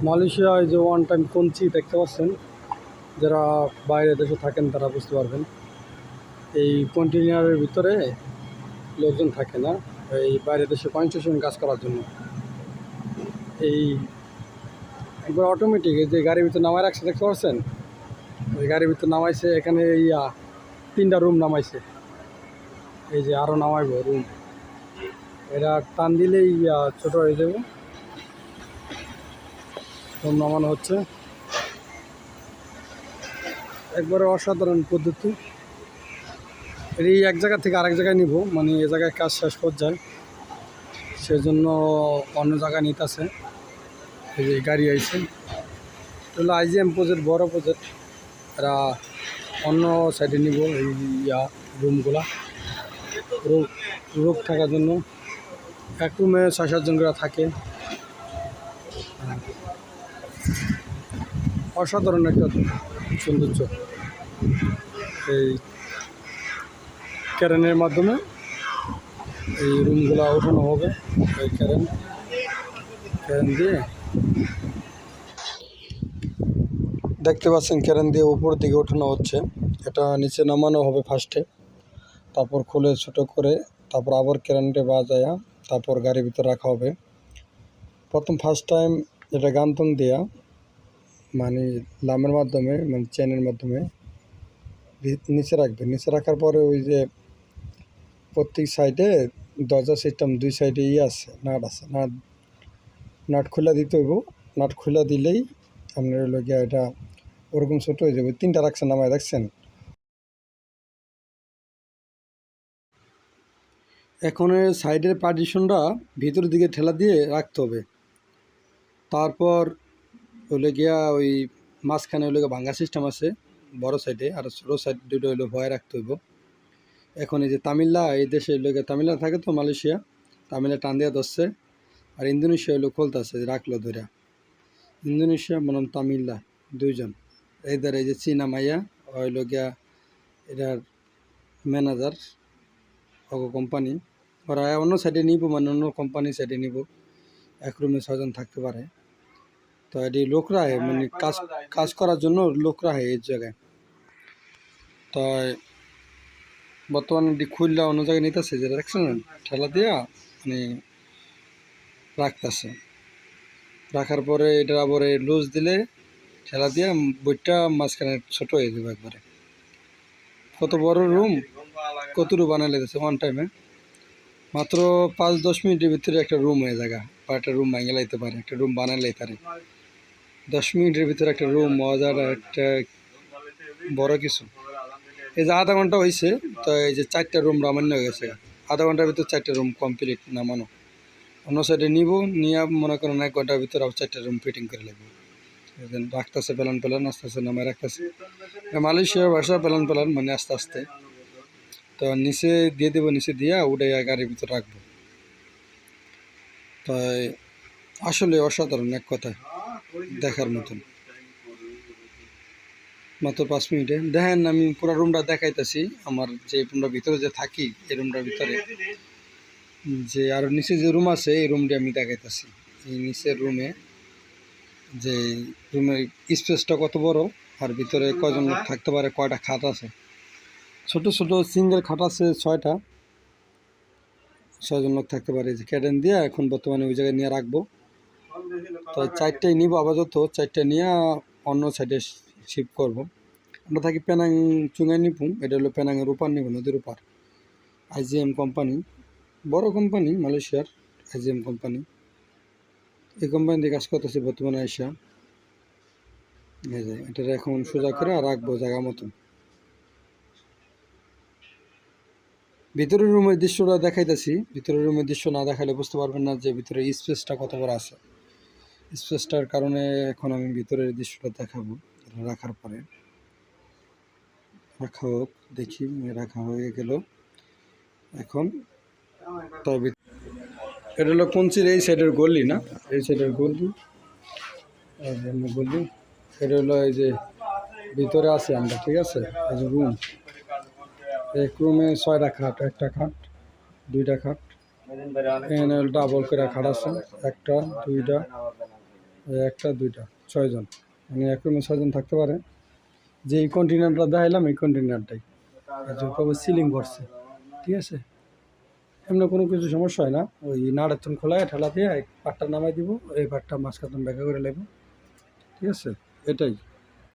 মালয়েশিয়ায় যে one time কঞ্চি দেখতে পাচ্ছেন, যারা বাইরে দেশে থাকেন তারা বুঝতে পারবেন। এই কন্টেইনারের ভিতরে লোকজন থাকে না, এই বাইরে দেশে কনস্ট্রাকশন কাজ করার জন্য। এই একবার অটোমেটিক এই যে গাড়ির ভিতরে নামায় রাখছে দেখতে পাচ্ছেন, ওই গাড়ির ভিতরে নামাইছে। এখানে তিনটা রুম নামাইছে, এই যে আরও নামাইব রুম। এরা টান দিলেই ছোট হয়ে যাবে। রুম নামানো হচ্ছে, একবারে অসাধারণ পদ্ধতি। এই এক জায়গা থেকে আরেক জায়গায় নিব, মানে এ জায়গায় কাজ শেষ পর্যায়ে, সেজন্য অন্য জায়গায় নিতেছে। এই যে গাড়ি আইছে, এগুলো আইজিএম প্রজেক্ট, বড় প্রজেক্ট। এরা অন্য সাইডে নিব এই রুমগুলা, রোগ থাকার জন্য। এক রুমে ৬-৭ জন করে থাকে। অসাধারণ একটা সৌন্দর্য। এই ক্যারেনের মাধ্যমে এই রুমগুলা ওঠানো হবে। এই ক্যারেন দিয়ে দেখতে পাচ্ছেন, ক্যারেন দিয়ে উপর দিকে ওঠানো হচ্ছে। এটা নিচে নামানো হবে ফার্স্টে, তারপর খুলে ছোটো করে, তারপর আবার ক্যারেনটে বাজায়া তারপর গাড়ির ভিতরে রাখা হবে। ফার্স্ট টাইম এটা গান্তন দেয়া, মানে লামের মাধ্যমে, মানে চেনের মাধ্যমে নিচে রাখবে। নিচে রাখার পরে ওই যে প্রত্যেক সাইডে দরজা সিস্টেম, দুই সাইডে আছে, নাট আছে। নাট খুলে দিতে হইব। নাট খুলে দিলেই আপনার হলো গিয়া এটা ওরকম ছোটো হয়ে যাবে। 3টা রাখছেন নামায়, দেখছেন। এখন সাইডের পার্টিশনটা ভিতরের দিকে ঠেলা দিয়ে রাখতে হবে। তারপর হইলে গিয়া ওই মাঝখানে হইলে ভাঙ্গা সিস্টেম আছে বড় সাইডে, আর ছোটো সাইড দুটো হইলে ভয় রাখতে হইব। এখন এই যে তামিল্লা, এই দেশে হইলে তামিল্লা থাকে তো, মালয়েশিয়া, তামিলে টান দিয়া ধরছে। আর ইন্দোনেশিয়া হইলো খোলতাছে, রাখলো ধরে। ইন্দোনেশিয়া বনাম তামিল্লা দুইজন। এই যে চীনা মাইয়া হইল গিয়া এটার ম্যানেজার, কোম্পানি। ওরা অন্য সাইডে নিব, মানে অন্য কোম্পানি সাইডে নিব। এক রুমে 6 জন থাকতে পারে। তো এটি লোক রাখে, মানে কাজ করার জন্য লোক রাখে এই জায়গায়। তাই বর্তমানে এটি খুললা অন্য জায়গায় নিতেছে, যেটা দেখছেন ঠেলা দিয়া মানে রাখতেছে। রাখার পরে এটা আবার লুজ দিলে ঠেলা দিয়ে বইটা মাঝখানে ছোট হয়ে যাবে একবারে। কত বড় রুম, কতটুকু বানাই লেগেছে ওয়ান টাইমে। মাত্র 5-10 মিনিটের ভিতরে একটা রুম হয়ে জায়গা, বা একটা রুম ভাঙে লাইতে পারে, একটা রুম বানাই লাইতে পারে। 10 মিনিটের ভিতরে একটা রুম, মজার একটা বড় কিছু। এই যে আধা ঘন্টা হয়েছে, তো এই যে 4টা রুম রামান্য হয়ে গেছে। আধা ঘন্টার ভিতরে 4টা রুম কমপ্লিট নামানো। অন্য সাইডে নিব, নিয়ে মনে করেন 1 ঘন্টার ভিতরে আবার 4টা রুম ফিটিং করে লাগবে। রাখতেছে প্যালান আস্তে আস্তে নামায় রাখতেছে। মালয়েশিয়ার ভাষা প্যালান মানে আস্তে আস্তে। তো নিচে দিয়ে দেবো, নিচে দিয়ে উঠে গাড়ির ভিতরে রাখবো। তাই আসলে অসাধারণ, এক কথায় দেখার মতন। মাত্র 5 মিনিটে দেখেন, আমি পুরো রুমটা দেখাইতেছি। আমার যে রুমটার ভিতরে যে থাকি, এই রুমটার ভিতরে যে আরও নিচে যে রুম আছে, এই রুমটি আমি দেখাইতেছি। এই নিচের রুমে যে রুমের স্পেসটা কত বড়, আর ভিতরে কয়জন লোক থাকতে পারে, কয়টা খাট আছে। ছোট ছোট সিঙ্গেল খাট আছে 6টা, 6 জন লোক থাকতে পারে। যে ক্যারেন দিয়ে এখন বর্তমানে ওই জায়গায় নিয়ে রাখবো। তো 4টাই নিব আপাতত, 4টা নিয়ে অন্য সাইডে শিফট করব। আমরা থাকি পেনাং চুঙ্গাই নিপুং, এটা হলো পেনাংয়ের উপার নিব, নদীর উপার। আইজিএম কোম্পানি, বড় কোম্পানি মালয়েশিয়ার, আইজিএম কোম্পানি। এই কোম্পানিতে কাজ করতেছে বর্তমানে আইসা। এটা এখন সোজা করে রাখবো জায়গা মতন। ভিতরের রুমের দৃশ্যটা দেখাইতেছি। ভিতরের রুমের দৃশ্য না দেখালে বুঝতে পারবেন না যে ভিতরে স্পেসটা কত বড় আছে। স্পেসটার কারণে এখন আমি ভিতরের দৃশ্যটা দেখাবো। রাখার পরে রাখা হোক, দেখি রাখা হয়ে গেল। এখন তবে এটা হলো কঞ্চির এই সাইডের গলি, না এই সাইডের গলি, গলি। এটা হলো এই যে ভিতরে আছে আমরা, ঠিক আছে। এই যে রুম, এক রুমে 6টা খাট, একটা খাট, 2টা খাট। এখানে ডাবল করে খাট আছে, 1টা 2টা ওই একটা দুইটা 6 জন, মানে এক রুমে 6 জন থাকতে পারে। যে এই কন্টেনারটা দেখাইলাম এই কন্টেনারটাই সিলিং করছে, ঠিক আছে। এমনি কোনো কিছু সমস্যা হয় না, ওই নাড়াতন খোলায় ঠেলা দিয়ে এক পাটটা নামাই দিব, এই পাটটা মাঝখান ব্যাখ্যা করে লাগবে, ঠিক আছে, এটাই।